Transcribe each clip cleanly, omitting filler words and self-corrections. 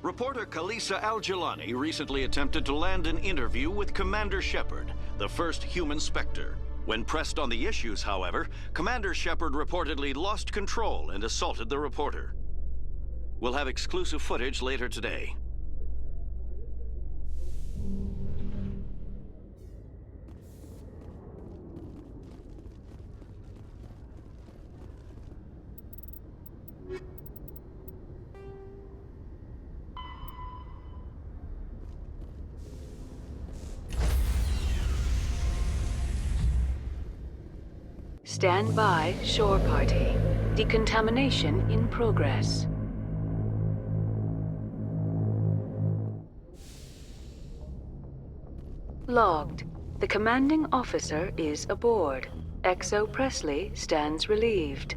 Reporter Kalisa Al-Jalani recently attempted to land an interview with Commander Shepard, the first human Spectre. When pressed on the issues, however, Commander Shepard reportedly lost control and assaulted the reporter. We'll have exclusive footage later today. Stand by, shore party. Decontamination in progress. Logged. The commanding officer is aboard. XO Presley stands relieved.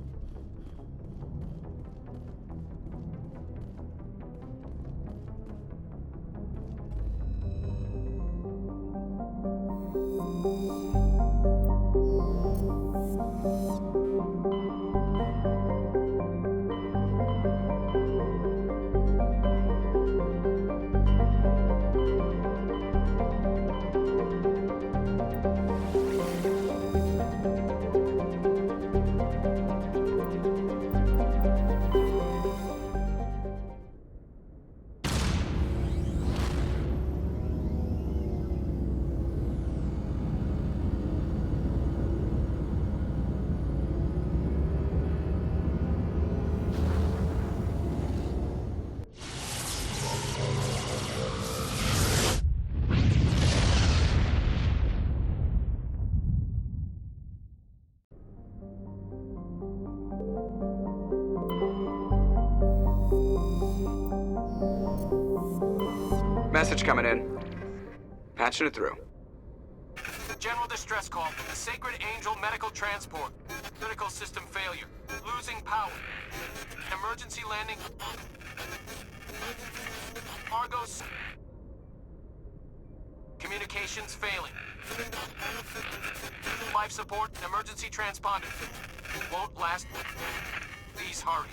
Message coming in. Patching it through. General distress call. Sacred Angel medical transport. Critical system failure. Losing power. Emergency landing. Argos. Communications failing. Life support. Emergency transponder. Won't last. Please hurry.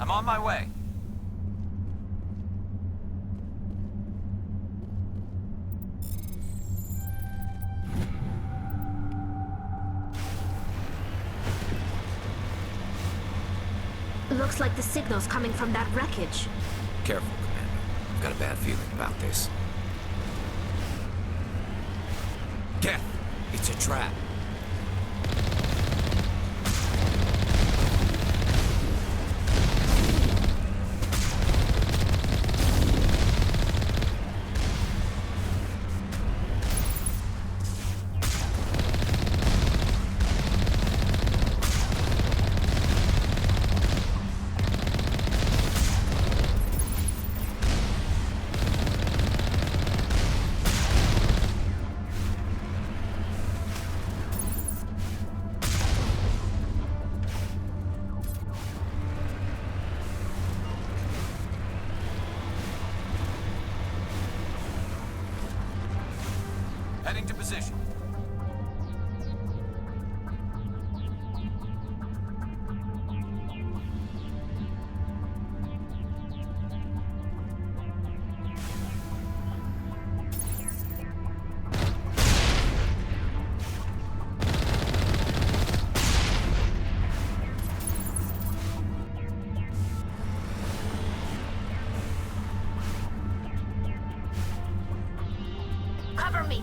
I'm on my way. Looks like the signal's coming from that wreckage. Careful, Commander. I've got a bad feeling about this. Death! It's a trap. Heading to position. Cover me!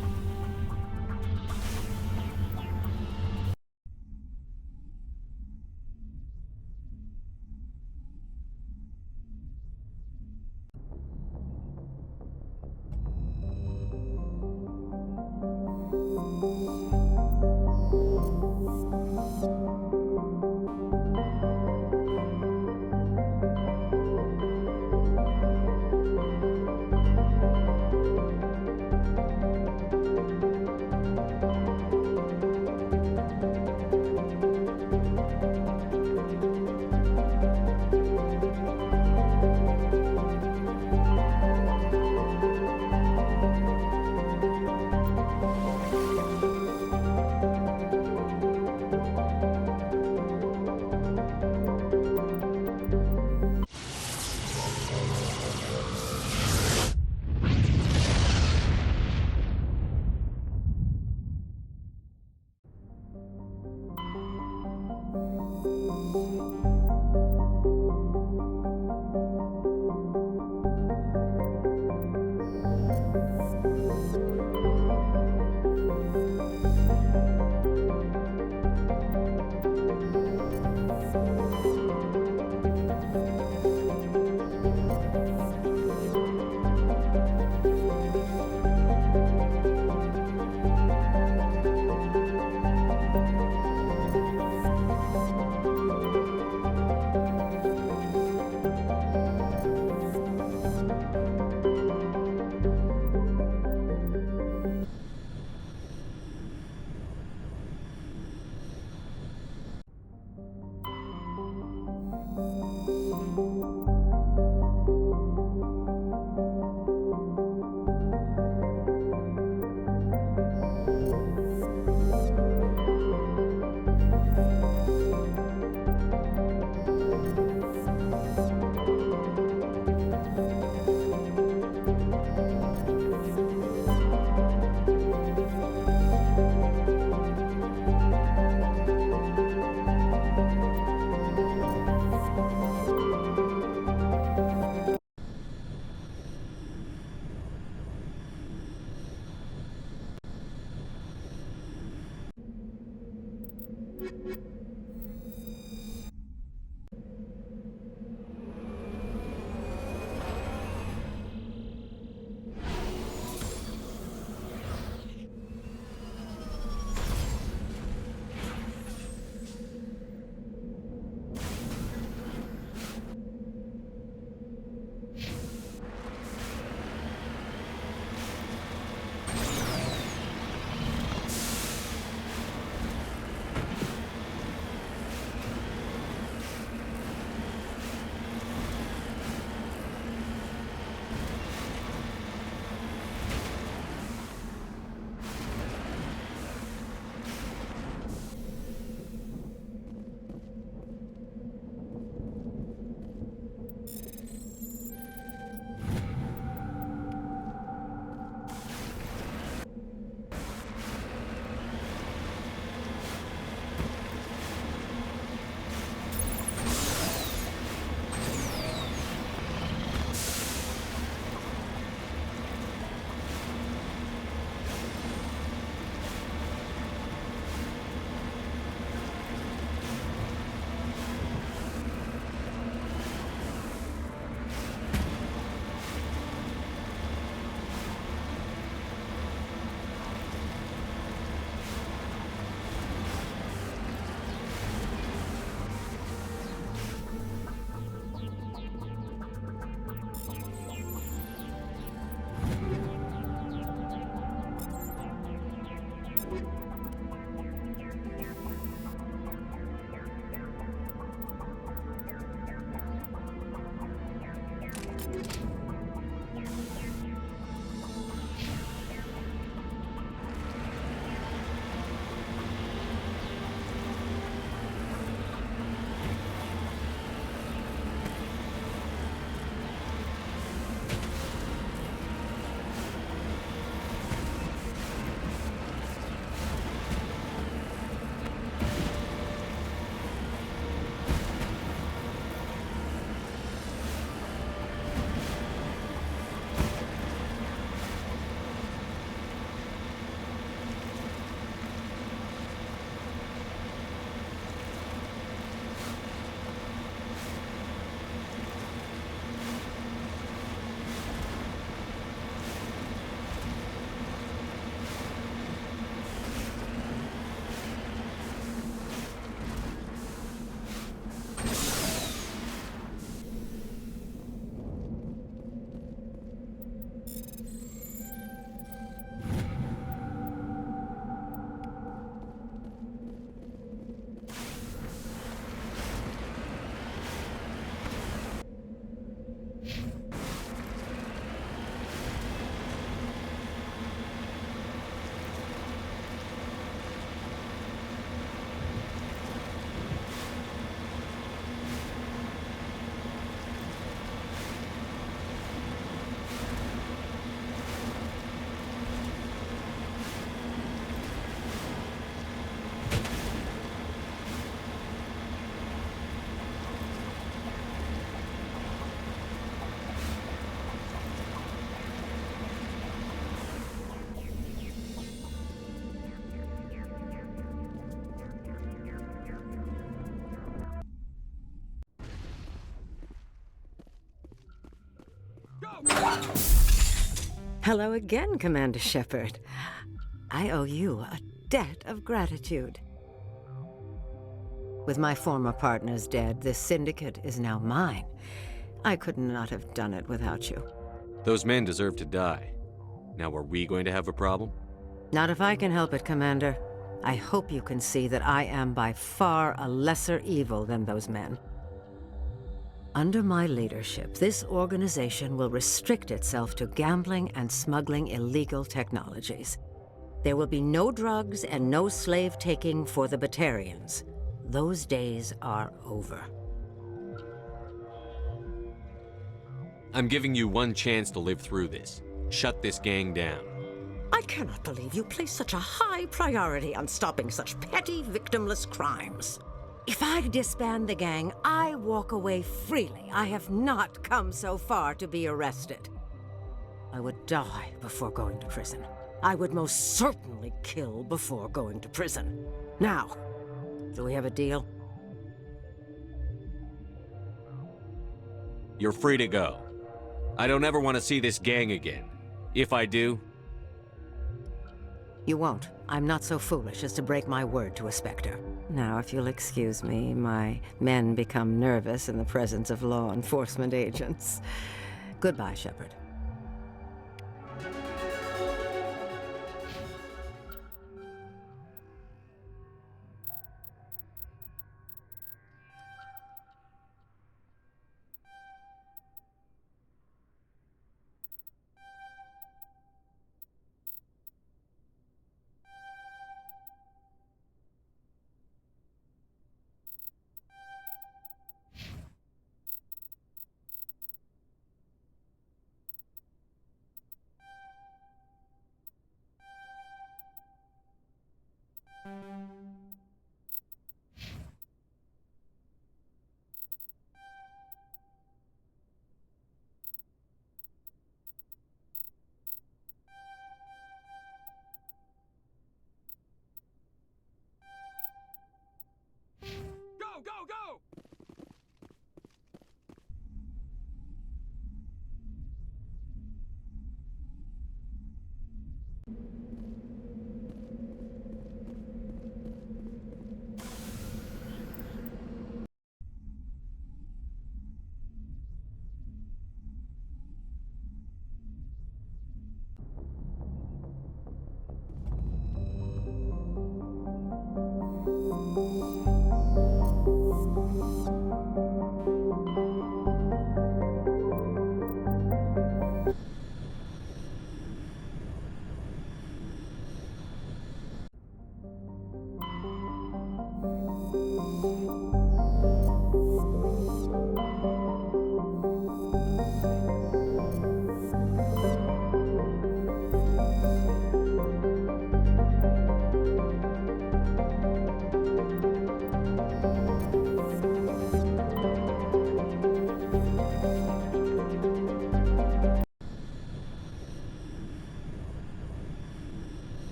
Hello again, Commander Shepard. I owe you a debt of gratitude. With my former partners dead, this syndicate is now mine. I could not have done it without you. Those men deserve to die. Now, are we going to have a problem? Not if I can help it, Commander. I hope you can see that I am by far a lesser evil than those men. Under my leadership, this organization will restrict itself to gambling and smuggling illegal technologies. There will be no drugs and no slave-taking for the Batarians. Those days are over. I'm giving you one chance to live through this. Shut this gang down. I cannot believe you place such a high priority on stopping such petty, victimless crimes. If I disband the gang, I walk away freely. I have not come so far to be arrested. I would die before going to prison. I would most certainly kill before going to prison. Now, do we have a deal? You're free to go. I don't ever want to see this gang again. If I do... You won't. I'm not so foolish as to break my word to a Spectre. Now, if you'll excuse me, my men become nervous in the presence of law enforcement agents. Goodbye, Shepard. Go, go, go!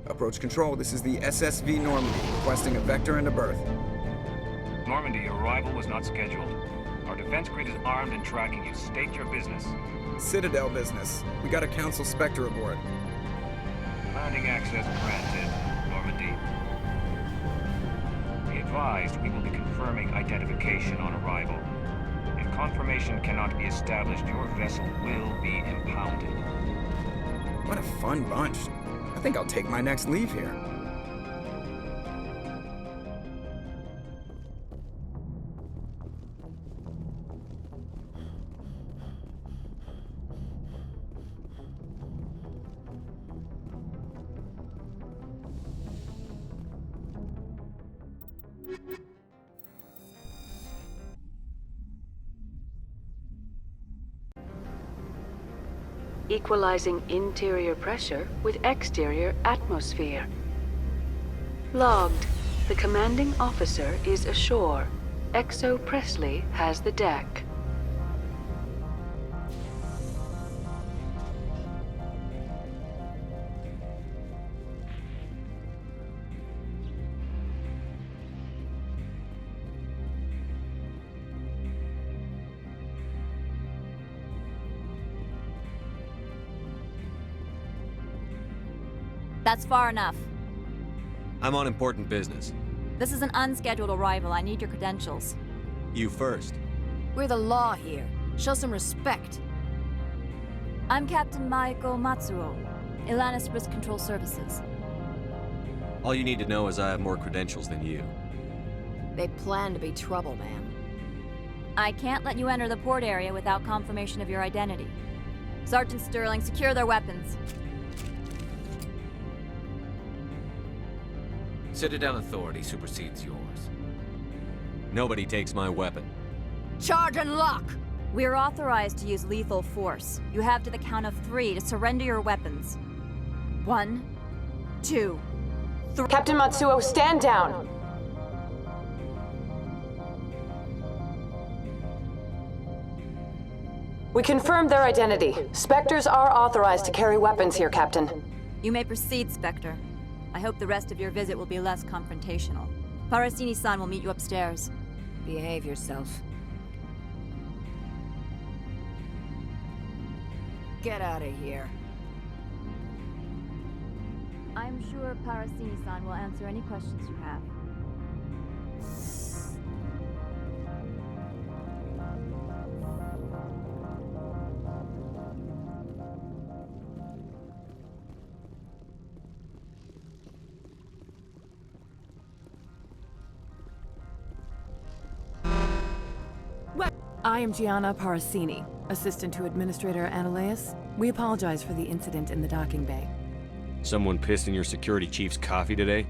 Approach control, this is the SSV Normandy, requesting a vector and a berth. Normandy, your arrival was not scheduled. Our defense grid is armed and tracking you. State your business. Citadel business. We got a Council Spectre aboard. Landing access granted, Normandy. Be advised, we will be confirming identification on arrival. If confirmation cannot be established, your vessel will be impounded. What a fun bunch. I think I'll take my next leave here. Equalizing interior pressure with exterior atmosphere. Logged. The commanding officer is ashore. XO Presley has the deck. That's far enough. I'm on important business. This is an unscheduled arrival. I need your credentials. You first. We're the law here. Show some respect. I'm Captain Maiko Matsuo, Ilanis Risk Control Services. All you need to know is I have more credentials than you. They plan to be trouble, man. I can't let you enter the port area without confirmation of your identity. Sergeant Sterling, secure their weapons. Citadel authority supersedes yours. Nobody takes my weapon. Charge and lock! We're authorized to use lethal force. You have to the count of 3 to surrender your weapons. 1, 2, 3. Captain Matsuo, stand down! We confirmed their identity. Spectres are authorized to carry weapons here, Captain. You may proceed, Spectre. I hope the rest of your visit will be less confrontational. Parasini-san will meet you upstairs. Behave yourself. Get out of here. I'm sure Parasini-san will answer any questions you have. I am Gianna Parasini, assistant to Administrator Analeas. We apologize for the incident in the docking bay. Someone pissed in your security chief's coffee today?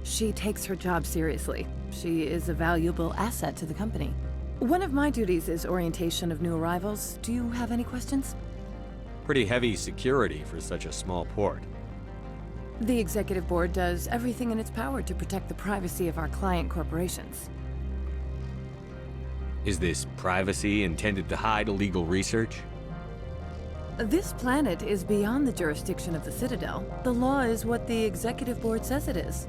She takes her job seriously. She is a valuable asset to the company. One of my duties is orientation of new arrivals. Do you have any questions? Pretty heavy security for such a small port. The Executive Board does everything in its power to protect the privacy of our client corporations. Is this privacy intended to hide illegal research? This planet is beyond the jurisdiction of the Citadel. The law is what the Executive Board says it is.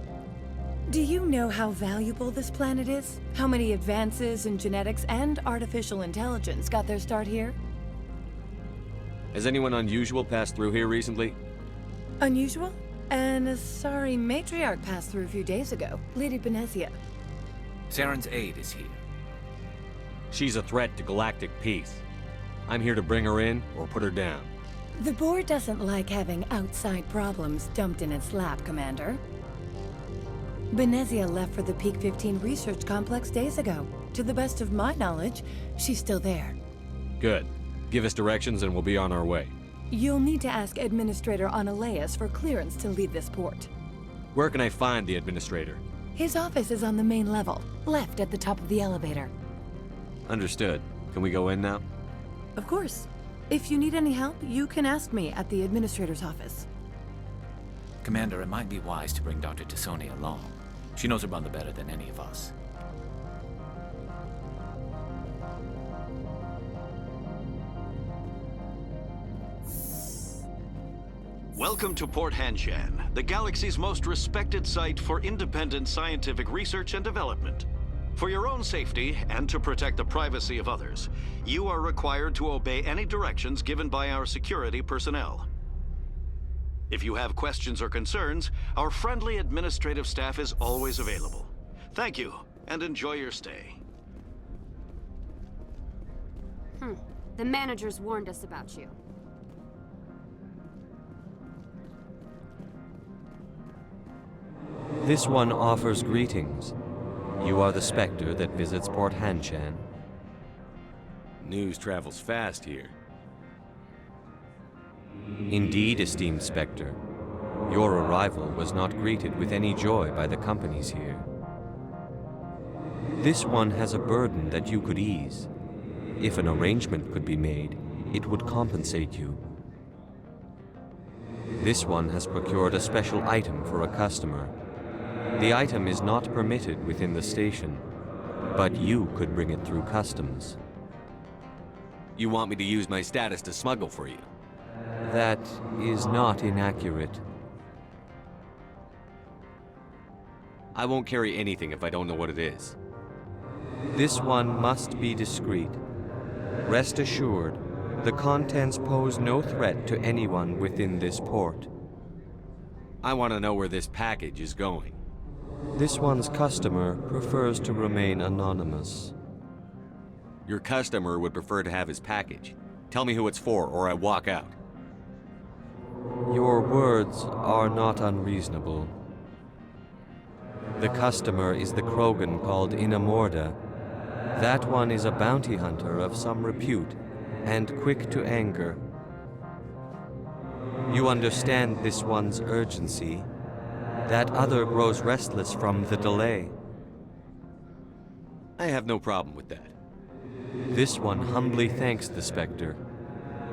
Do you know how valuable this planet is? How many advances in genetics and artificial intelligence got their start here? Has anyone unusual passed through here recently? Unusual? An Asari matriarch passed through a few days ago. Lady Benezia. Saren's aide is here. She's a threat to galactic peace. I'm here to bring her in or put her down. The board doesn't like having outside problems dumped in its lap, Commander. Benezia left for the Peak 15 research complex days ago. To the best of my knowledge, she's still there. Good. Give us directions and we'll be on our way. You'll need to ask Administrator Analeas for clearance to leave this port. Where can I find the Administrator? His office is on the main level, left at the top of the elevator. Understood. Can we go in now? Of course. If you need any help, you can ask me at the Administrator's office. Commander, it might be wise to bring Dr. Tassoni along. She knows Armanda better than any of us. Welcome to Port Hanshan, the galaxy's most respected site for independent scientific research and development. For your own safety and to protect the privacy of others, you are required to obey any directions given by our security personnel. If you have questions or concerns, our friendly administrative staff is always available. Thank you, and enjoy your stay. The managers warned us about you. This one offers greetings. You are the Spectre that visits Port Hanshan. News travels fast here. Indeed, esteemed Spectre. Your arrival was not greeted with any joy by the companies here. This one has a burden that you could ease. If an arrangement could be made, it would compensate you. This one has procured a special item for a customer. The item is not permitted within the station, but you could bring it through customs. You want me to use my status to smuggle for you? That is not inaccurate. I won't carry anything if I don't know what it is. This one must be discreet. Rest assured, the contents pose no threat to anyone within this port. I want to know where this package is going. This one's customer prefers to remain anonymous. Your customer would prefer to have his package. Tell me who it's for, or I walk out. Your words are not unreasonable. The customer is the Krogan called Inamorda. That one is a bounty hunter of some repute, and quick to anger. You understand this one's urgency. That other grows restless from the delay. I have no problem with that. This one humbly thanks the Spectre.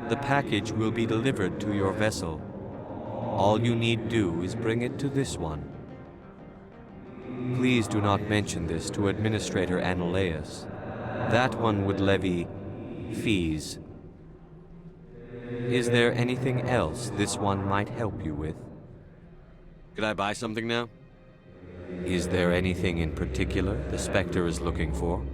The package will be delivered to your vessel. All you need do is bring it to this one. Please do not mention this to Administrator Annaleus. That one would levy fees. Is there anything else this one might help you with? Could I buy something now? Is there anything in particular the Spectre is looking for?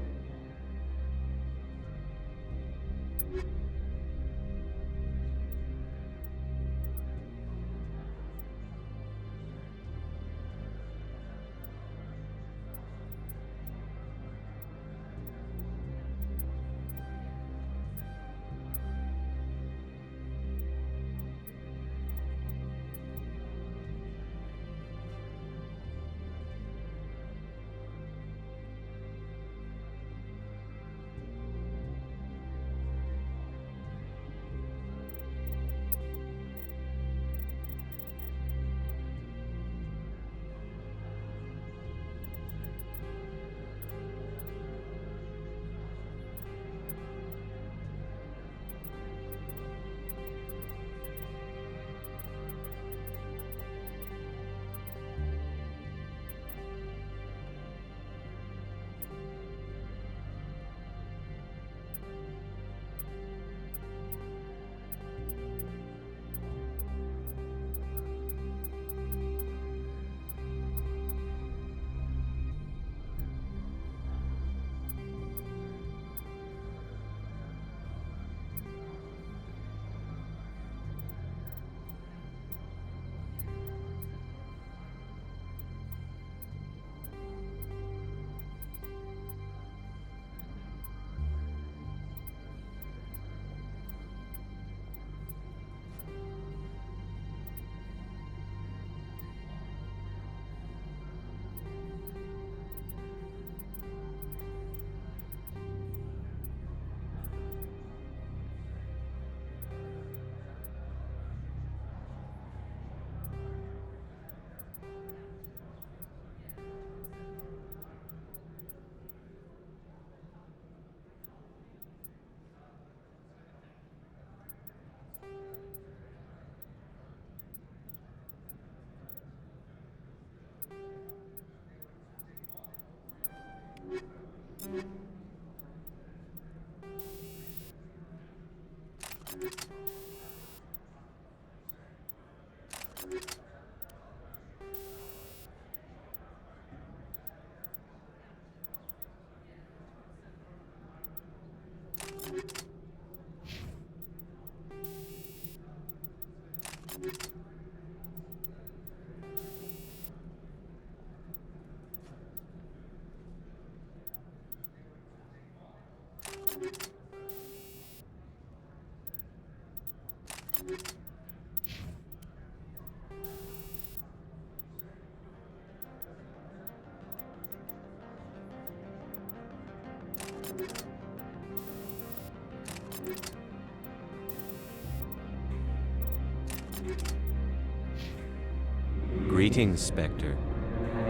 Greetings, Spectre.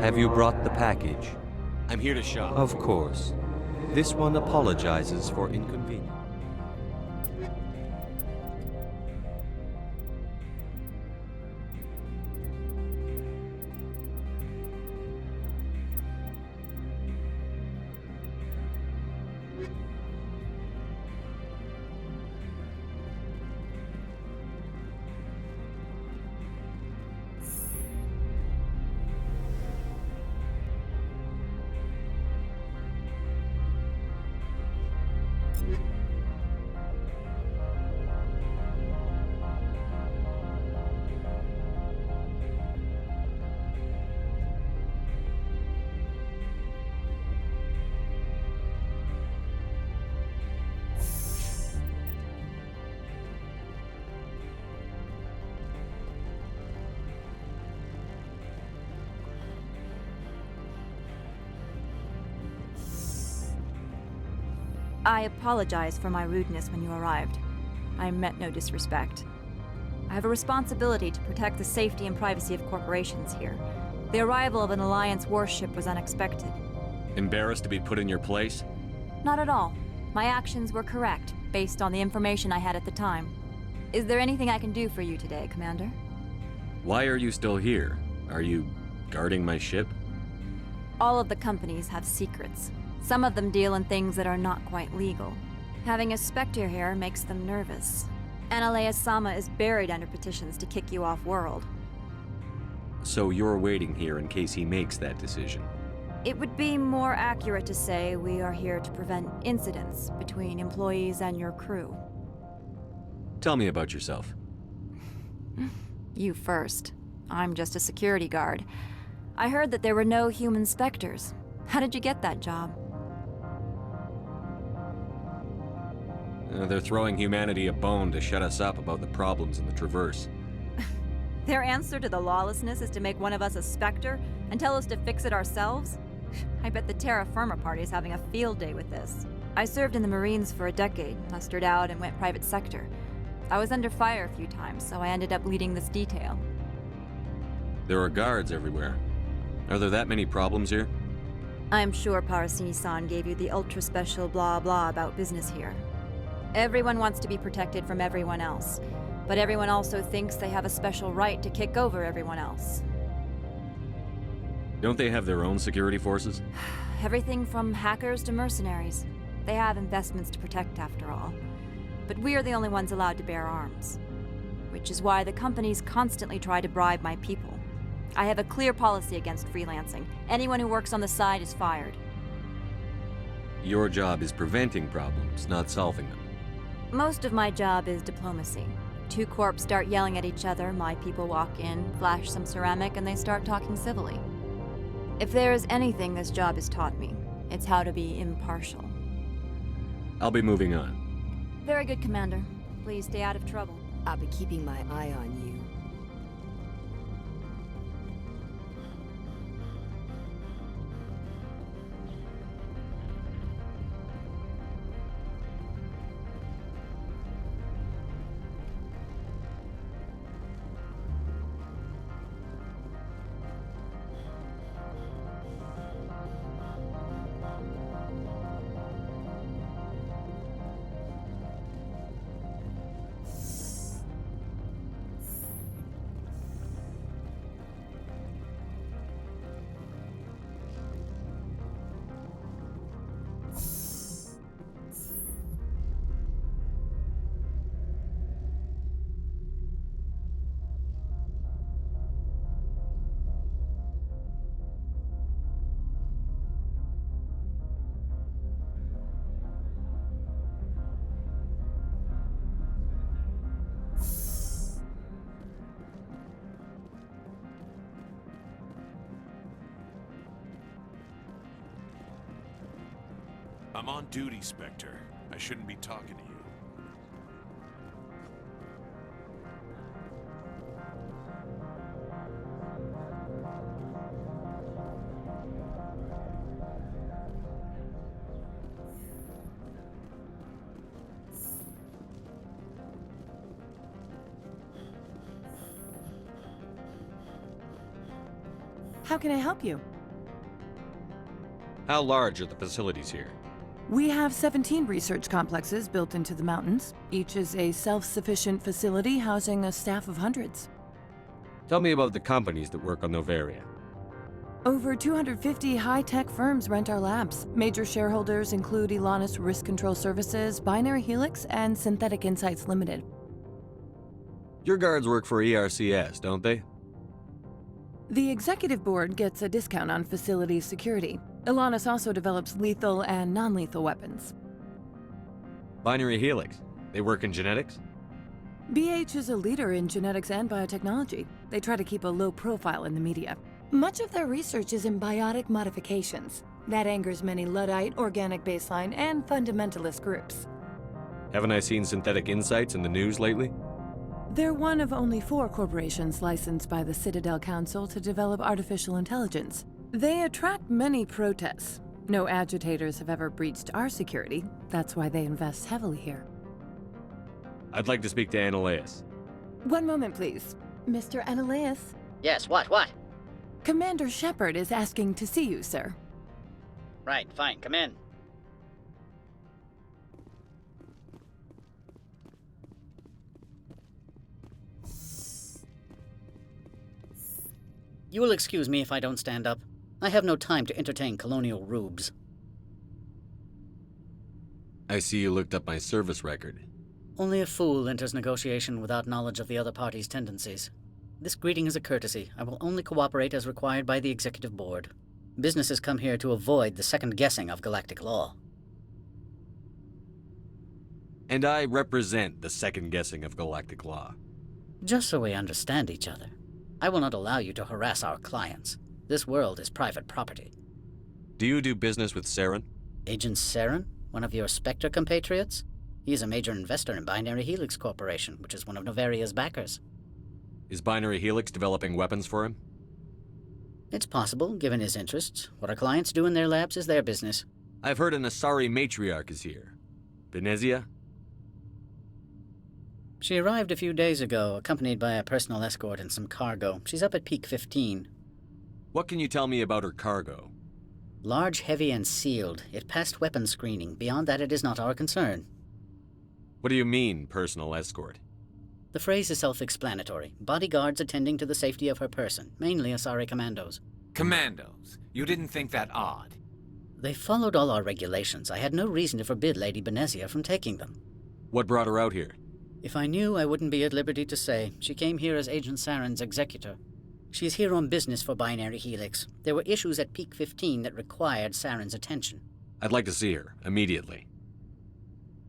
Have you brought the package? I'm here to shop. Of course. This one apologizes for inconvenience. I apologize for my rudeness when you arrived. I meant no disrespect. I have a responsibility to protect the safety and privacy of corporations here. The arrival of an Alliance warship was unexpected. Embarrassed to be put in your place? Not at all. My actions were correct, based on the information I had at the time. Is there anything I can do for you today, Commander? Why are you still here? Are you guarding my ship? All of the companies have secrets. Some of them deal in things that are not quite legal. Having a Spectre here makes them nervous. Analea-sama is buried under petitions to kick you off-world. So you're waiting here in case he makes that decision? It would be more accurate to say we are here to prevent incidents between employees and your crew. Tell me about yourself. You first. I'm just a security guard. I heard that there were no human Spectres. How did you get that job? They're throwing humanity a bone to shut us up about the problems in the Traverse. Their answer to the lawlessness is to make one of us a Spectre and tell us to fix it ourselves? I bet the Terra Firma party is having a field day with this. I served in the Marines for a decade, mustered out, and went private sector. I was under fire a few times, so I ended up leading this detail. There are guards everywhere. Are there that many problems here? I'm sure Parasini-san gave you the ultra-special blah-blah about business here. Everyone wants to be protected from everyone else, but everyone also thinks they have a special right to kick over everyone else. Don't they have their own security forces? Everything from hackers to mercenaries. They have investments to protect, after all. But we're the only ones allowed to bear arms. Which is why the companies constantly try to bribe my people. I have a clear policy against freelancing. Anyone who works on the side is fired. Your job is preventing problems, not solving them. Most of my job is diplomacy. Two corps start yelling at each other, my people walk in, flash some ceramic, and they start talking civilly. If there is anything this job has taught me, it's how to be impartial. I'll be moving on. Very good, Commander. Please stay out of trouble. I'll be keeping my eye on you. I'm on duty, Spectre. I shouldn't be talking to you. How can I help you? How large are the facilities here? We have 17 research complexes built into the mountains. Each is a self-sufficient facility housing a staff of hundreds. Tell me about the companies that work on Noveria. Over 250 high-tech firms rent our labs. Major shareholders include Elanus Risk Control Services, Binary Helix, and Synthetic Insights Limited. Your guards work for ERCS, don't they? The executive board gets a discount on facility security. Elanus also develops lethal and non-lethal weapons. Binary Helix. They work in genetics? BH is a leader in genetics and biotechnology. They try to keep a low profile in the media. Much of their research is in biotic modifications. That angers many Luddite, organic baseline, and fundamentalist groups. Haven't I seen Synthetic Insights in the news lately? They're one of only 4 corporations licensed by the Citadel Council to develop artificial intelligence. They attract many protests. No agitators have ever breached our security. That's why they invest heavily here. I'd like to speak to Annaleus. One moment, please. Mr. Annaleus? Yes, what? Commander Shepard is asking to see you, sir. Right, fine, come in. You will excuse me if I don't stand up. I have no time to entertain colonial rubes. I see you looked up my service record. Only a fool enters negotiation without knowledge of the other party's tendencies. This greeting is a courtesy. I will only cooperate as required by the Executive Board. Businesses come here to avoid the second guessing of galactic law. And I represent the second guessing of galactic law. Just so we understand each other, I will not allow you to harass our clients. This world is private property. Do you do business with Saren? Agent Saren? One of your Spectre compatriots? He is a major investor in Binary Helix Corporation, which is one of Noveria's backers. Is Binary Helix developing weapons for him? It's possible, given his interests. What our clients do in their labs is their business. I've heard an Asari matriarch is here. Benezia? She arrived a few days ago, accompanied by a personal escort and some cargo. She's up at Peak 15. What can you tell me about her cargo? Large, heavy, and sealed. It passed weapons screening. Beyond that, it is not our concern. What do you mean, personal escort? The phrase is self-explanatory. Bodyguards attending to the safety of her person, mainly Asari commandos. Commandos? You didn't think that odd? They followed all our regulations. I had no reason to forbid Lady Benezia from taking them. What brought her out here? If I knew, I wouldn't be at liberty to say. She came here as Agent Saren's executor. She is here on business for Binary Helix. There were issues at Peak 15 that required Saren's attention. I'd like to see her, immediately.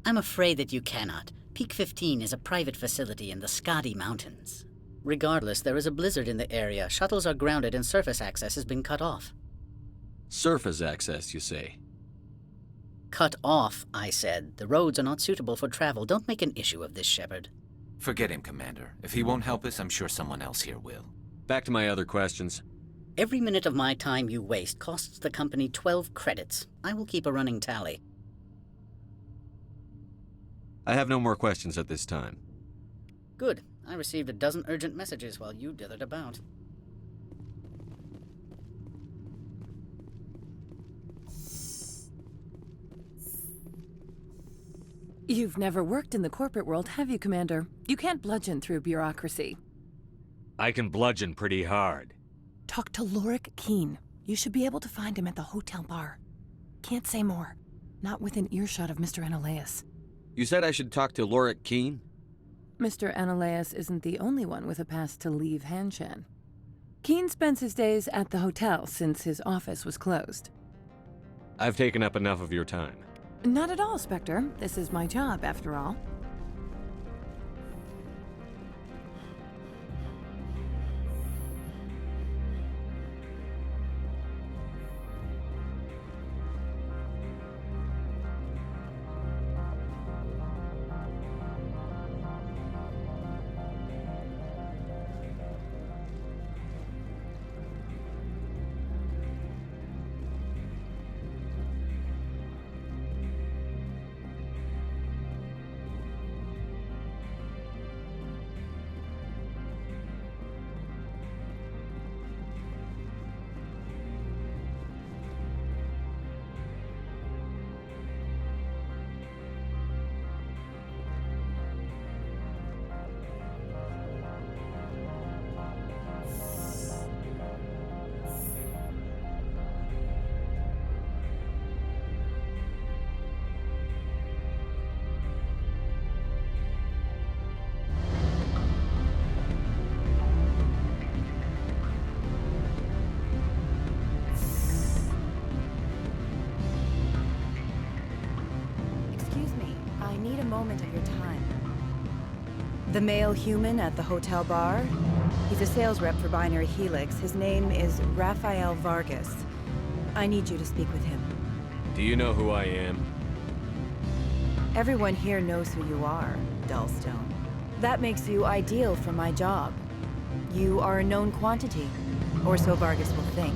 I'm afraid that you cannot. Peak 15 is a private facility in the Skadi Mountains. Regardless, there is a blizzard in the area. Shuttles are grounded and surface access has been cut off. Surface access, you say? Cut off, I said. The roads are not suitable for travel. Don't make an issue of this, Shepard. Forget him, Commander. If he won't help us, I'm sure someone else here will. Back to my other questions. Every minute of my time you waste costs the company 12 credits. I will keep a running tally. I have no more questions at this time. Good. I received a dozen urgent messages while you dithered about. You've never worked in the corporate world, have you, Commander? You can't bludgeon through bureaucracy. I can bludgeon pretty hard. Talk to Lorik Keene. You should be able to find him at the hotel bar. Can't say more. Not within earshot of Mr. Annaleus. You said I should talk to Lorik Keene? Mr. Annaleus isn't the only one with a pass to leave Hanshan. Keene spends his days at the hotel since his office was closed. I've taken up enough of your time. Not at all, Spectre. This is my job, after all. Moment of your time. The male human at the hotel bar? He's a sales rep for Binary Helix. His name is Rafael Vargas. I need you to speak with him. Do you know who I am? Everyone here knows who you are, Dullstone. That makes you ideal for my job. You are a known quantity, or so Vargas will think.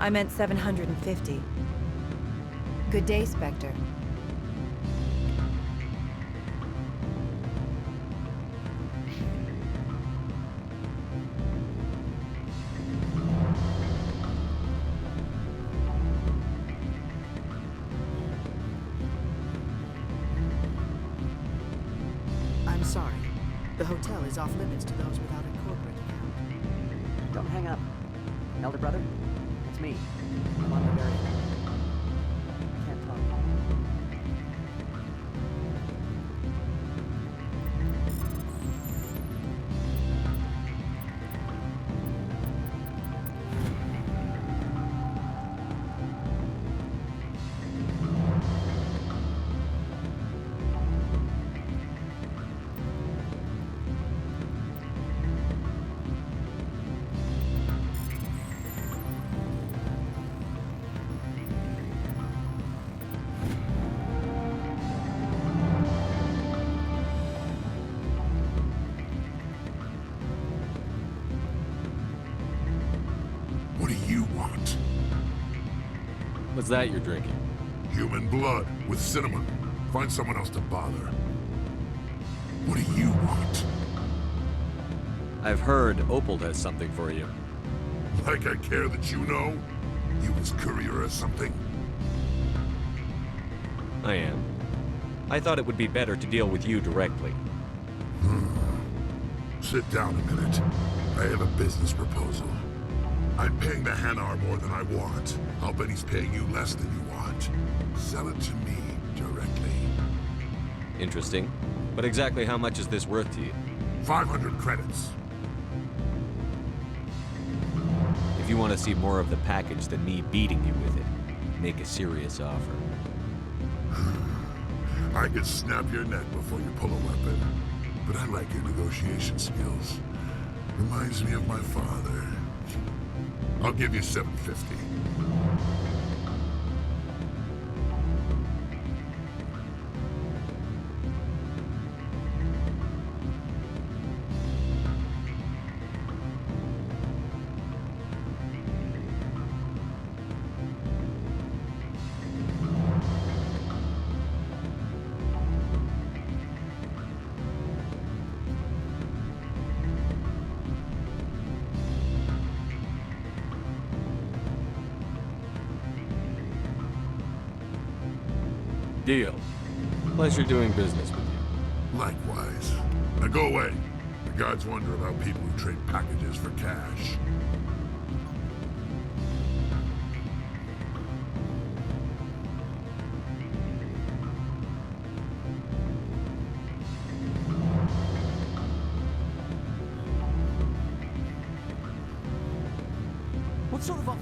I meant 750. Good day, Spectre. I'm sorry. The hotel is off limits to those without a corporate account. Don't hang up. Elder brother, it's me. I'm on Noveria. I can't talk. What do you want? What's that you're drinking? Human blood with cinnamon. Find someone else to bother. What do you want? I've heard Opal has something for you. Like I care that you know? You his courier or something? I am. I thought it would be better to deal with you directly. Sit down a minute. I have a business proposal. I'm paying the Hanar more than I want. I'll bet he's paying you less than you want. Sell it to me directly. Interesting. But exactly how much is this worth to you? 500 credits. If you want to see more of the package than me beating you with it, make a serious offer. I could snap your neck before you pull a weapon. But I like your negotiation skills. Reminds me of my father. I'll give you 750. Deal. Pleasure doing business with you. Likewise. Now go away. The gods wonder about people who trade packages for cash. What sort of offer?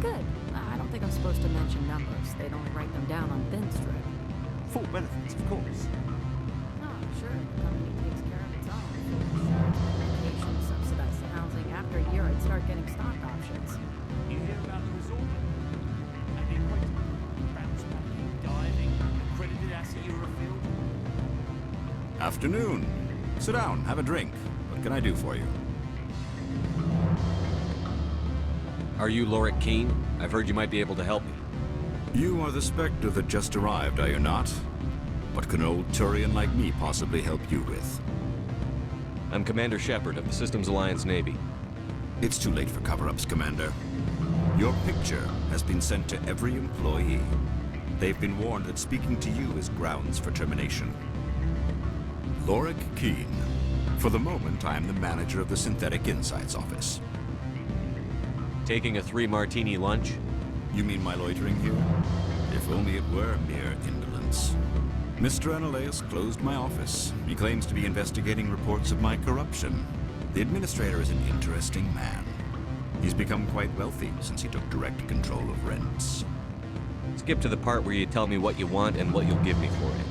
Good. I don't think I'm supposed to mention numbers. They'd only write them down on thin strip. Full benefits, of course. No, sure. The company takes care of its own. Full insurance, medication, subsidized housing. After a year, I'd start getting stock options. You hear about the resort? And the equator? Bounce backing, diving, accredited asset Eurofield? Afternoon. Sit down, have a drink. What can I do for you? Are you Lorik Keene? I've heard you might be able to help me. You are the Spectre that just arrived, are you not? What can old Turian like me possibly help you with? I'm Commander Shepard of the Systems Alliance Navy. It's too late for cover-ups, Commander. Your picture has been sent to every employee. They've been warned that speaking to you is grounds for termination. Lorik Keene. For the moment, I am the manager of the Synthetic Insights Office. Taking a 3-martini lunch? You mean my loitering here? If only it were mere indolence. Mr. Analaeus closed my office. He claims to be investigating reports of my corruption. The administrator is an interesting man. He's become quite wealthy since he took direct control of rents. Skip to the part where you tell me what you want and what you'll give me for it.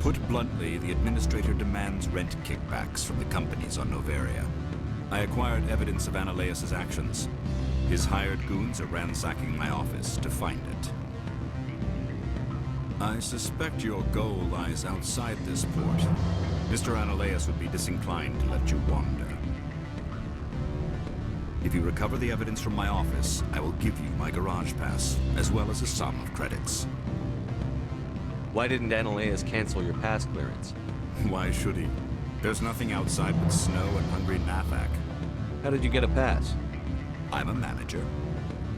Put bluntly, the administrator demands rent kickbacks from the companies on Noveria. I acquired evidence of Analaeus' actions. His hired goons are ransacking my office to find it. I suspect your goal lies outside this port. Mr. Analaeus would be disinclined to let you wander. If you recover the evidence from my office, I will give you my garage pass, as well as a sum of credits. Why didn't Analeas cancel your pass clearance? Why should he? There's nothing outside but snow and hungry Nafak. How did you get a pass? I'm a manager.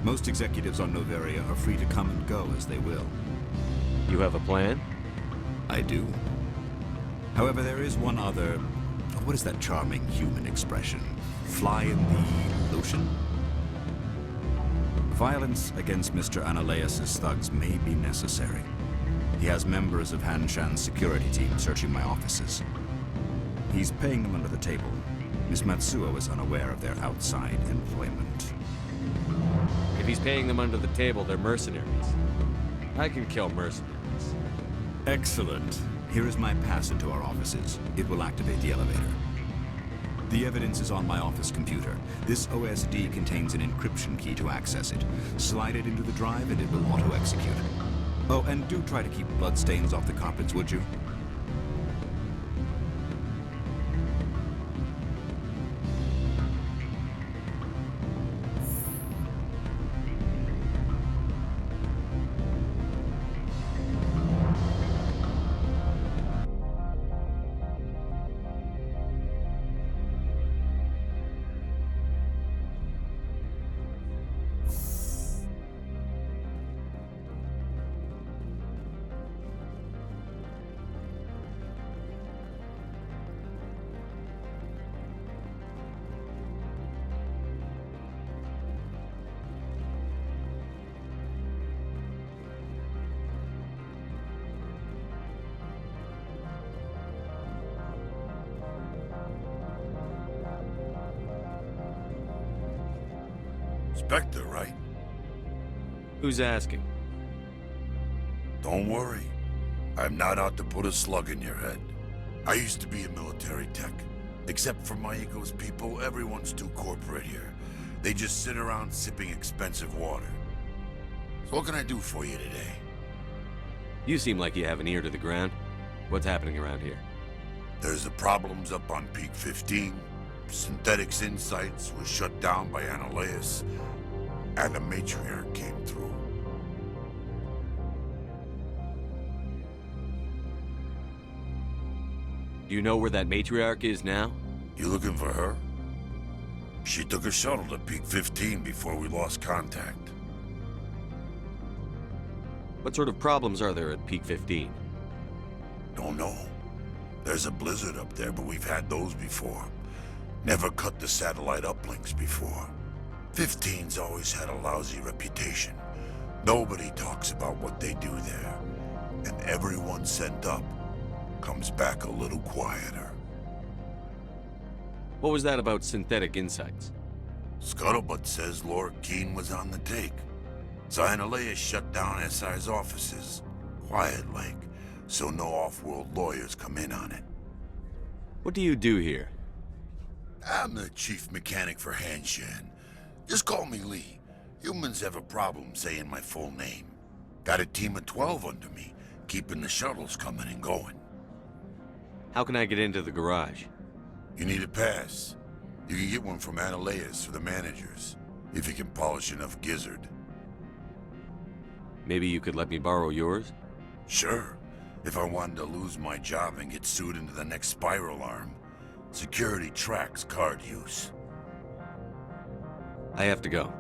Most executives on Noveria are free to come and go as they will. You have a plan? I do. However, there is one other... What is that charming human expression? Fly in the lotion? Violence against Mr. Analeas' thugs may be necessary. He has members of Han Shan's security team searching my offices. He's paying them under the table. Miss Matsuo is unaware of their outside employment. If he's paying them under the table, they're mercenaries. I can kill mercenaries. Excellent. Here is my pass into our offices. It will activate the elevator. The evidence is on my office computer. This OSD contains an encryption key to access it. Slide it into the drive and it will auto-execute. Oh, and do try to keep bloodstains off the carpets, would you? Spectre, right? Who's asking? Don't worry. I'm not out to put a slug in your head. I used to be a military tech. Except for my ego's people, everyone's too corporate here. They just sit around sipping expensive water. So what can I do for you today? You seem like you have an ear to the ground. What's happening around here? There's the problems up on Peak 15. Synthetics Insights was shut down by Analeas. And a matriarch came through. Do you know where that matriarch is now? You looking for her? She took a shuttle to Peak 15 before we lost contact. What sort of problems are there at Peak 15? Don't know. There's a blizzard up there, but we've had those before. Never cut the satellite uplinks before. 15's always had a lousy reputation. Nobody talks about what they do there. And everyone sent up comes back a little quieter. What was that about Synthetic Insights? Scuttlebutt says Laura Keene was on the take. So Analeas shut down SI's offices. Quiet like, so no off-world lawyers come in on it. What do you do here? I'm the chief mechanic for Han Shan. Just call me Lee. Humans have a problem saying my full name. Got a team of 12 under me, keeping the shuttles coming and going. How can I get into the garage? You need a pass. You can get one from Analeas or the managers, if you can polish enough gizzard. Maybe you could let me borrow yours? Sure. If I wanted to lose my job and get sued into the next spiral arm. Security tracks card use. I have to go.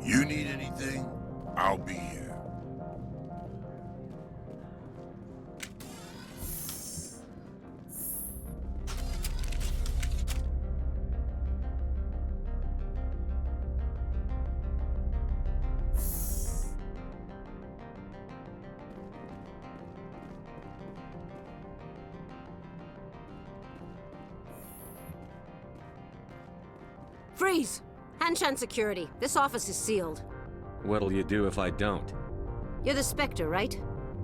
You need anything, I'll be here. Freeze! Hanshan Security, this office is sealed. What'll you do if I don't? You're the Spectre, right?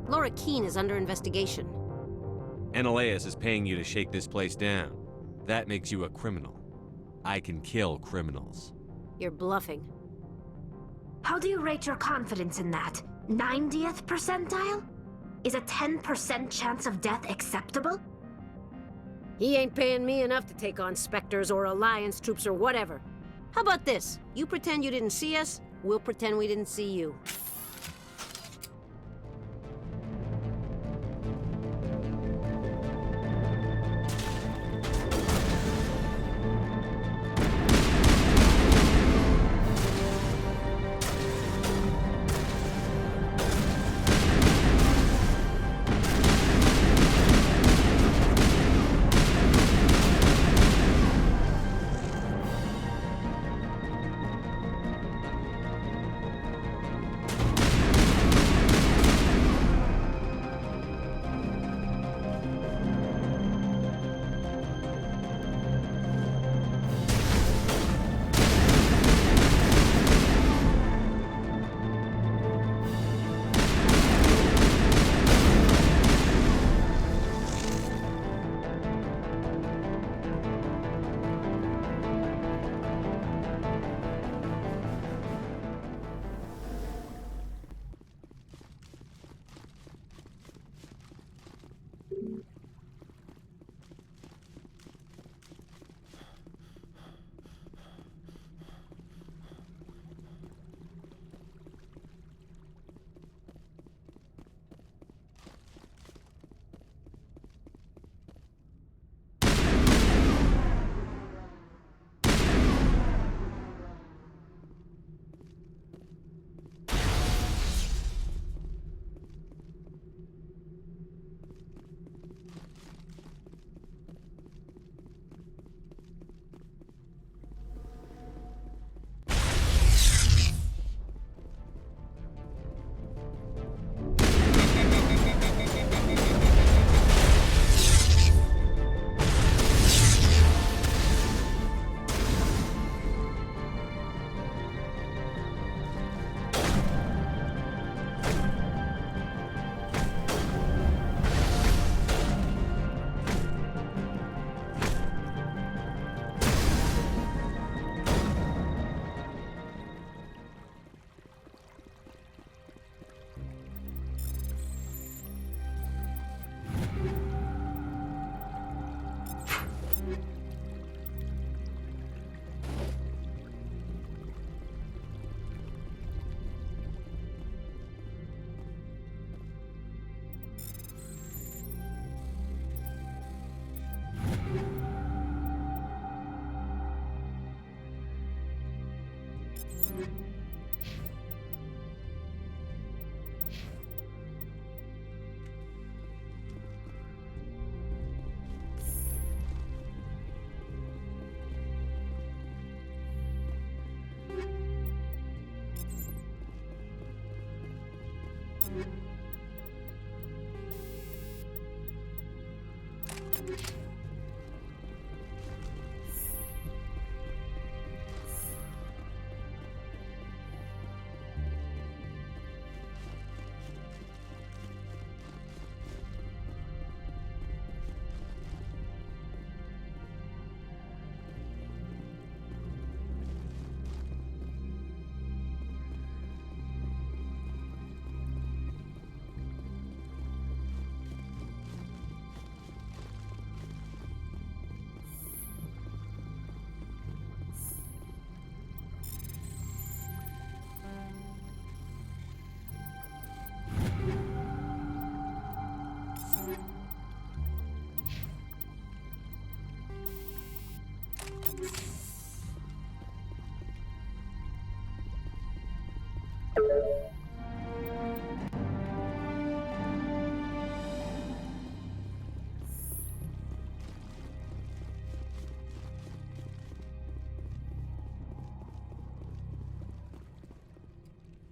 Laura Keene is under investigation. Analeas is paying you to shake this place down. That makes you a criminal. I can kill criminals. You're bluffing. How do you rate your confidence in that? 90th percentile? Is a 10% chance of death acceptable? He ain't paying me enough to take on Spectres or Alliance troops or whatever. How about this? You pretend you didn't see us, we'll pretend we didn't see you.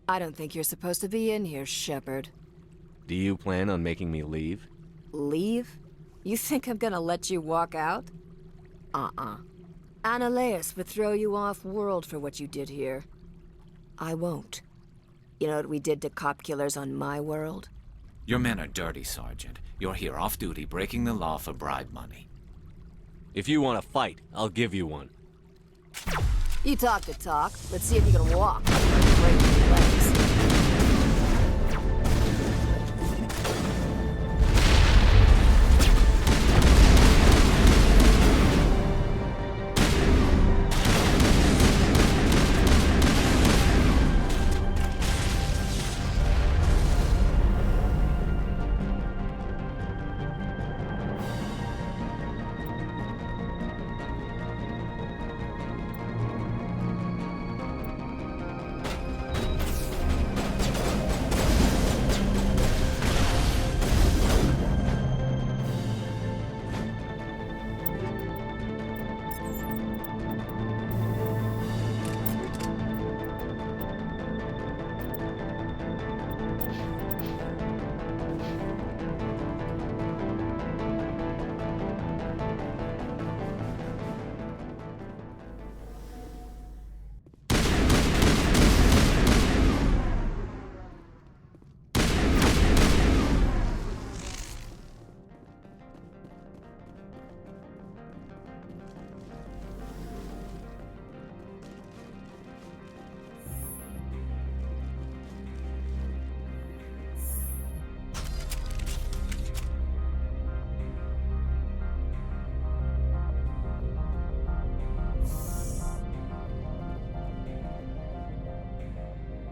I don't think you're supposed to be in here, Shepard. Do you plan on making me leave? Leave? You think I'm gonna let you walk out? Annaleus would throw you off-world for what you did here. I won't. You know what we did to cop killers on my world? Your men are dirty, Sergeant. You're here off-duty, breaking the law for bribe money. If you want to fight, I'll give you one. You talk the talk. Let's see if you can walk. Break your legs.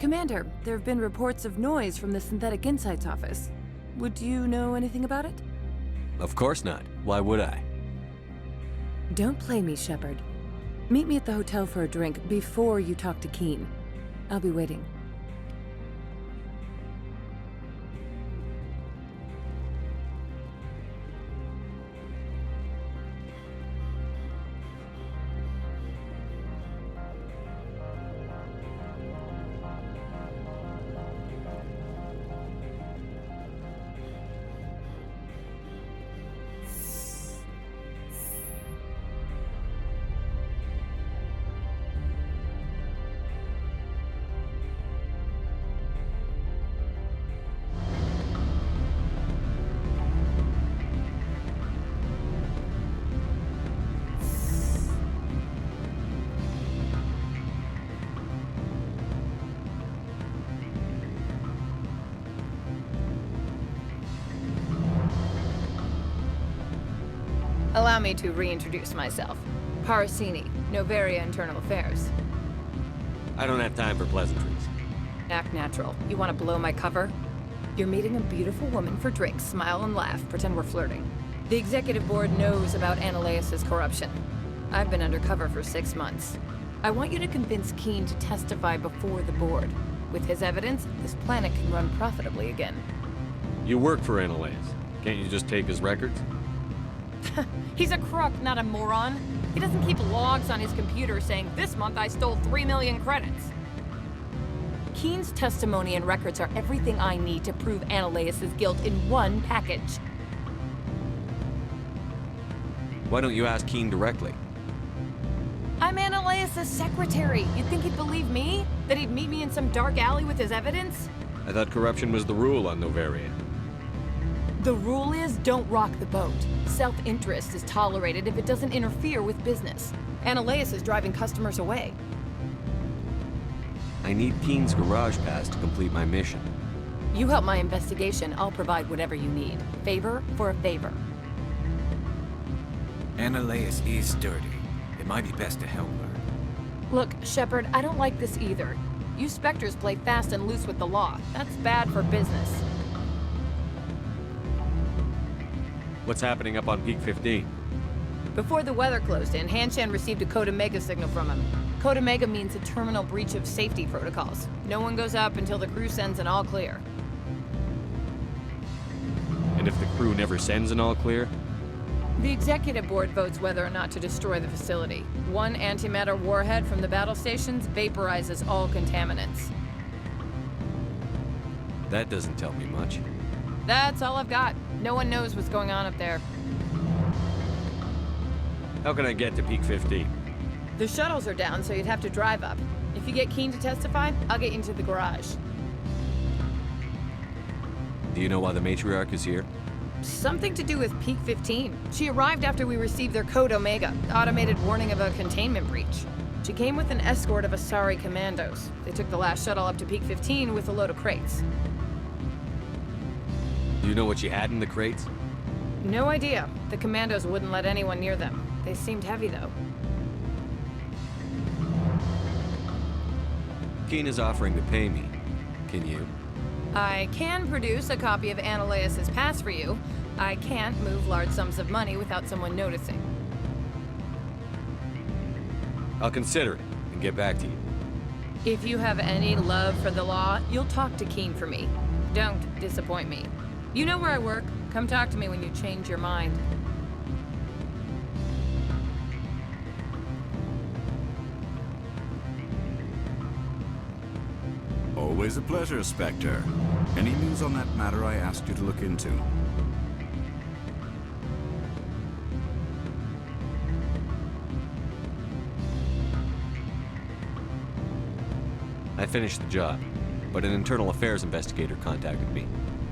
Commander, there have been reports of noise from the Synthetic Insights office. Would you know anything about it? Of course not. Why would I? Don't play me, Shepard. Meet me at the hotel for a drink before you talk to Keen. I'll be waiting. Allow me to reintroduce myself. Parasini, Noveria Internal Affairs. I don't have time for pleasantries. Act natural. You want to blow my cover? You're meeting a beautiful woman for drinks, smile and laugh, pretend we're flirting. The executive board knows about Ananias' corruption. I've been undercover for 6 months. I want you to convince Keen to testify before the board. With his evidence, this planet can run profitably again. You work for Ananias. Can't you just take his records? He's a crook, not a moron. He doesn't keep logs on his computer saying, "This month I stole 3 million credits." Keen's testimony and records are everything I need to prove Ananias' guilt in one package. Why don't you ask Keen directly? I'm Ananias' secretary. You'd think he'd believe me? That he'd meet me in some dark alley with his evidence? I thought corruption was the rule on Noveria. The rule is, don't rock the boat. Self-interest is tolerated if it doesn't interfere with business. Ananias is driving customers away. I need Keen's garage pass to complete my mission. You help my investigation, I'll provide whatever you need. Favor for a favor. Ananias is dirty. It might be best to help her. Look, Shepard, I don't like this either. You Spectres play fast and loose with the law. That's bad for business. What's happening up on Peak 15? Before the weather closed in, Hanshan received a Code Omega signal from him. Code Omega means a terminal breach of safety protocols. No one goes up until the crew sends an all clear. And if the crew never sends an all clear? The executive board votes whether or not to destroy the facility. One antimatter warhead from the battle stations vaporizes all contaminants. That doesn't tell me much. That's all I've got. No one knows what's going on up there. How can I get to Peak 15? The shuttles are down, so you'd have to drive up. If you get Keen to testify, I'll get you into the garage. Do you know why the matriarch is here? Something to do with Peak 15. She arrived after we received their Code Omega, automated warning of a containment breach. She came with an escort of Asari commandos. They took the last shuttle up to Peak 15 with a load of crates. Do you know what she had in the crates? No idea. The commandos wouldn't let anyone near them. They seemed heavy, though. Keen is offering to pay me. Can you? I can produce a copy of Ananias' pass for you. I can't move large sums of money without someone noticing. I'll consider it and get back to you. If you have any love for the law, you'll talk to Keen for me. Don't disappoint me. You know where I work. Come talk to me when you change your mind. Always a pleasure, Spectre. Any news on that matter I asked you to look into? I finished the job, but an internal affairs investigator contacted me.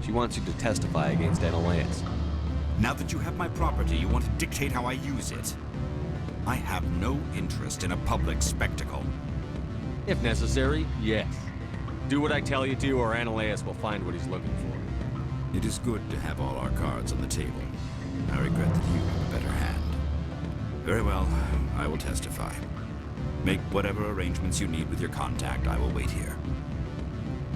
She wants you to testify against Ananias. Now that you have my property, you want to dictate how I use it. I have no interest in a public spectacle. If necessary, yes. Do what I tell you to, or Ananias will find what he's looking for. It is good to have all our cards on the table. I regret that you have a better hand. Very well, I will testify. Make whatever arrangements you need with your contact. I will wait here.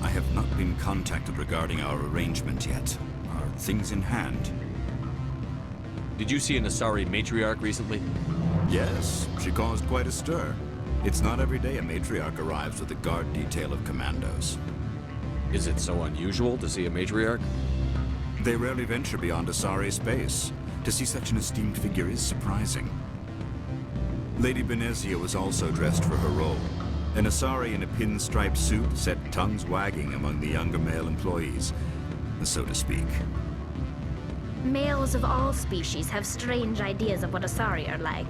I have not been contacted regarding our arrangement yet. Are things in hand? Did you see an Asari matriarch recently? Yes, she caused quite a stir. It's not every day a matriarch arrives with a guard detail of commandos. Is it so unusual to see a matriarch? They rarely venture beyond Asari space. To see such an esteemed figure is surprising. Lady Benezia was also dressed for her role. An Asari in a pinstripe suit set tongues wagging among the younger male employees, so to speak. Males of all species have strange ideas of what Asari are like.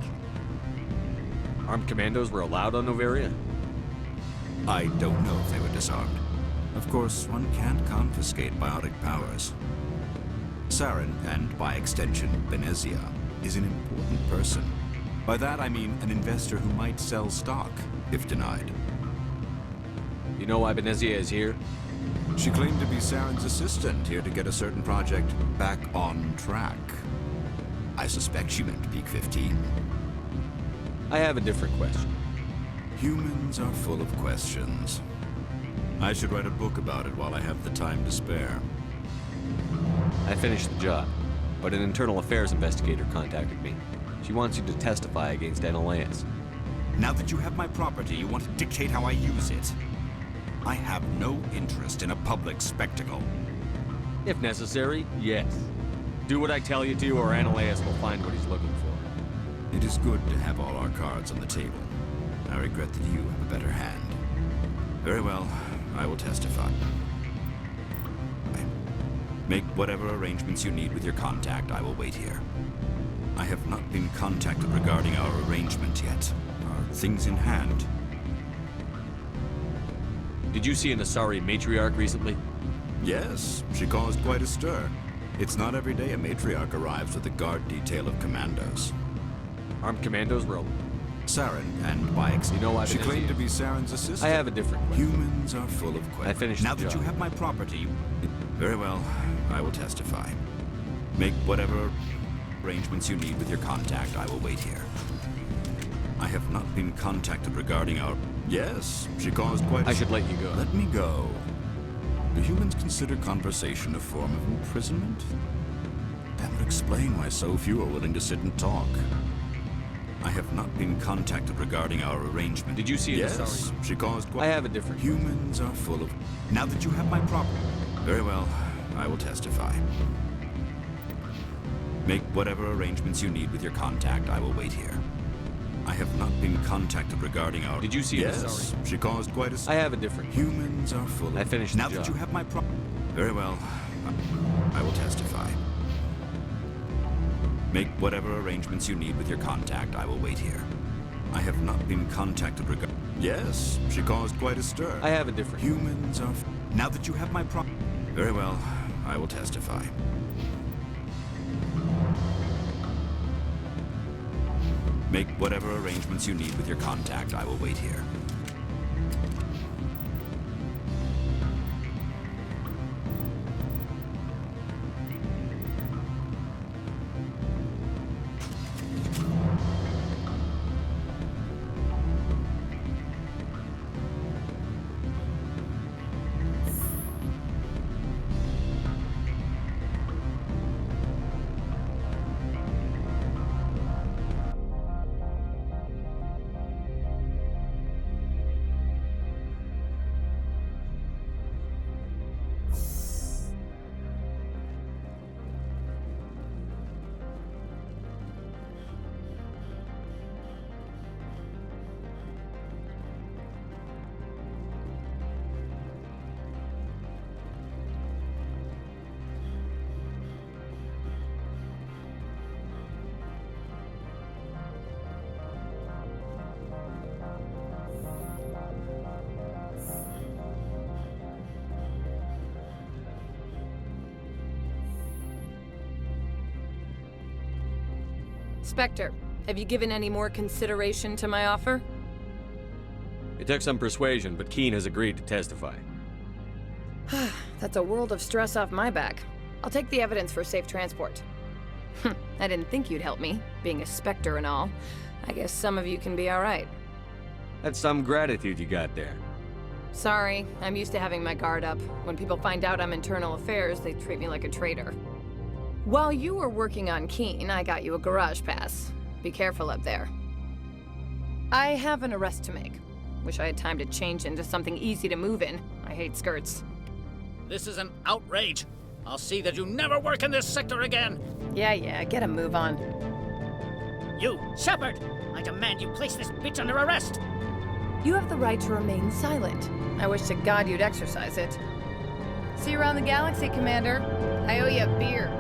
Armed commandos were allowed on Noveria? I don't know if they were disarmed. Of course, one can't confiscate biotic powers. Saren, and by extension, Benezia, is an important person. By that I mean an investor who might sell stock, if denied. You know why Benezia is here? She claimed to be Saren's assistant, here to get a certain project back on track. I suspect she meant Peak 15. I have a different question. Humans are full of questions. I should write a book about it while I have the time to spare. I finished the job, but an internal affairs investigator contacted me. She wants you to testify against Analaeus. Now that you have my property, you want to dictate how I use it. I have no interest in a public spectacle. If necessary, yes. Do what I tell you to, or Analaeus will find what he's looking for. It is good to have all our cards on the table. I regret that you have a better hand. Very well, I will testify. Make whatever arrangements you need with your contact. I will wait here. I have not been contacted regarding our arrangement yet. Are things in hand? Did you see an Asari matriarch recently? Yes, she caused quite a stir. It's not every day a matriarch arrives with a guard detail of commandos. Armed commandos were... Saren, and by extension, you know why she claimed to be Saren's assistant. I have a different question. Humans are full of questions. I finished Now the that job. you have my property... Very well, I will testify. Make whatever arrangements you need with your contact. I will wait here. I have not been contacted regarding our... Yes, she caused quite a... I should let you go. Let me go. Do humans consider conversation a form of imprisonment? That would explain why so few are willing to sit and talk. I have not been contacted regarding our arrangement. Did you see it? Yes, she caused quite... I have a different... Humans are full of... Now that you have my property... Very well, I will testify. Make whatever arrangements you need with your contact. I will wait here. I have not been contacted regarding our... Did you see it? Yes, she caused quite a... I have a different... Humans are full of... I finished Now the job. that you have my Very well, I will testify. Make whatever arrangements you need with your contact. I will wait here. I have not been contacted regarding... Yes, she caused quite a stir. I have a different... Humans are... Now that you have my Very well, I will testify. Make whatever arrangements you need with your contact. I will wait here. Spectre, have you given any more consideration to my offer? It took some persuasion, but Keen has agreed to testify. That's a world of stress off my back. I'll take the evidence for safe transport. I didn't think you'd help me, being a Spectre and all. I guess some of you can be alright. That's some gratitude you got there. Sorry, I'm used to having my guard up. When people find out I'm internal affairs, they treat me like a traitor. While you were working on Keen, I got you a garage pass. Be careful up there. I have an arrest to make. Wish I had time to change into something easy to move in. I hate skirts. This is an outrage. I'll see that you never work in this sector again. Yeah, get a move on. You, Shepard! I demand you place this bitch under arrest! You have the right to remain silent. I wish to God you'd exercise it. See you around the galaxy, Commander. I owe you a beer.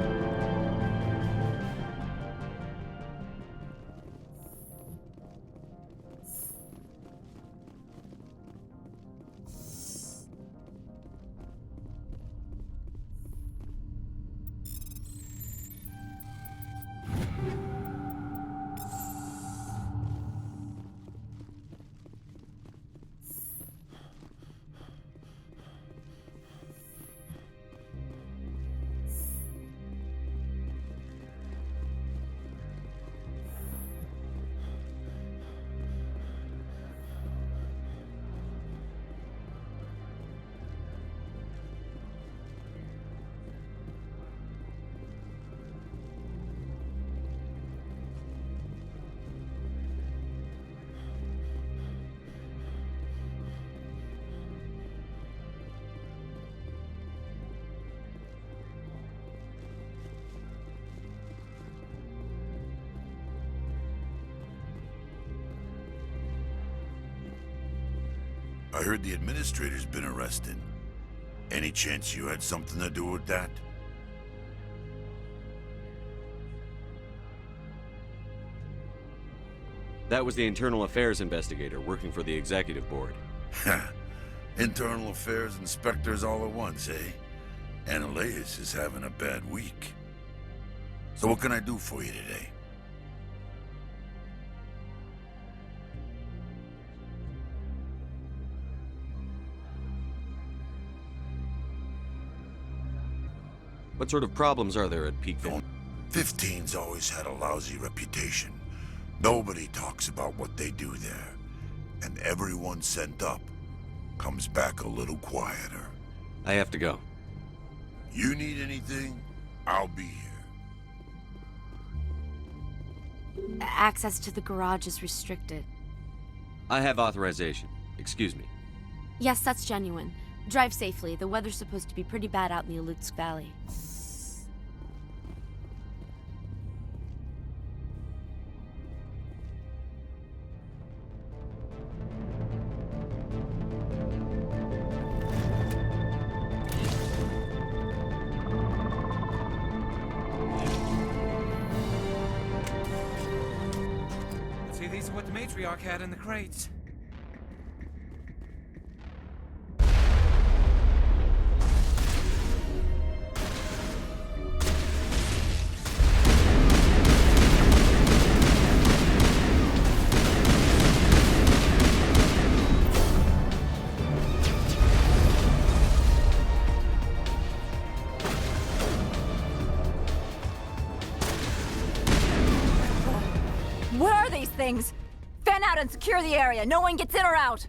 I heard the administrator's been arrested. Any chance you had something to do with that? That was the internal affairs investigator working for the executive board. Internal affairs inspectors all at once, eh? Ananias is having a bad week. So what can I do for you today? What sort of problems are there at Peakville? 15's always had a lousy reputation. Nobody talks about what they do there. And everyone sent up comes back a little quieter. I have to go. You need anything, I'll be here. Access to the garage is restricted. I have authorization. Excuse me. Yes, that's genuine. Drive safely. The weather's supposed to be pretty bad out in the Alutsk Valley. See, these are what the matriarch had in the crates. What are these things? Fan out and secure the area. No one gets in or out.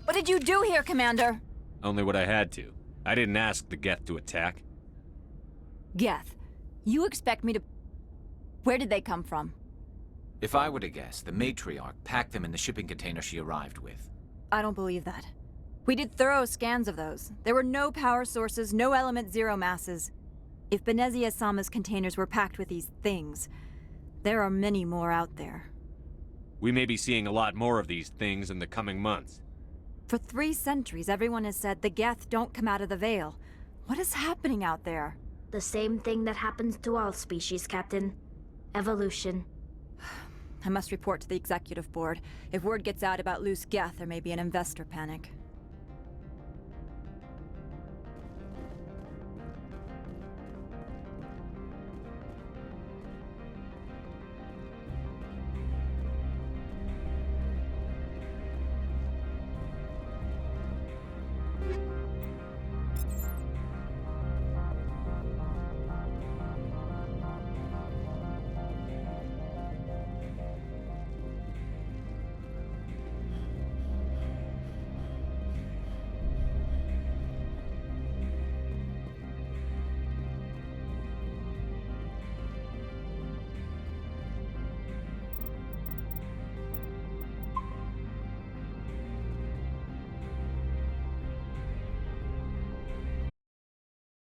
What did you do here, Commander? Only what I had to. I didn't ask the Geth to attack. Geth, you expect me to... Where did they come from? If I were to guess, the matriarch packed them in the shipping container she arrived with. I don't believe that. We did thorough scans of those. There were no power sources, no element zero masses. If Benezia Sama's containers were packed with these things, there are many more out there. We may be seeing a lot more of these things in the coming months. For 3 centuries, everyone has said the Geth don't come out of the Veil. What is happening out there? The same thing that happens to all species, Captain. Evolution. I must report to the executive board. If word gets out about loose Geth, there may be an investor panic.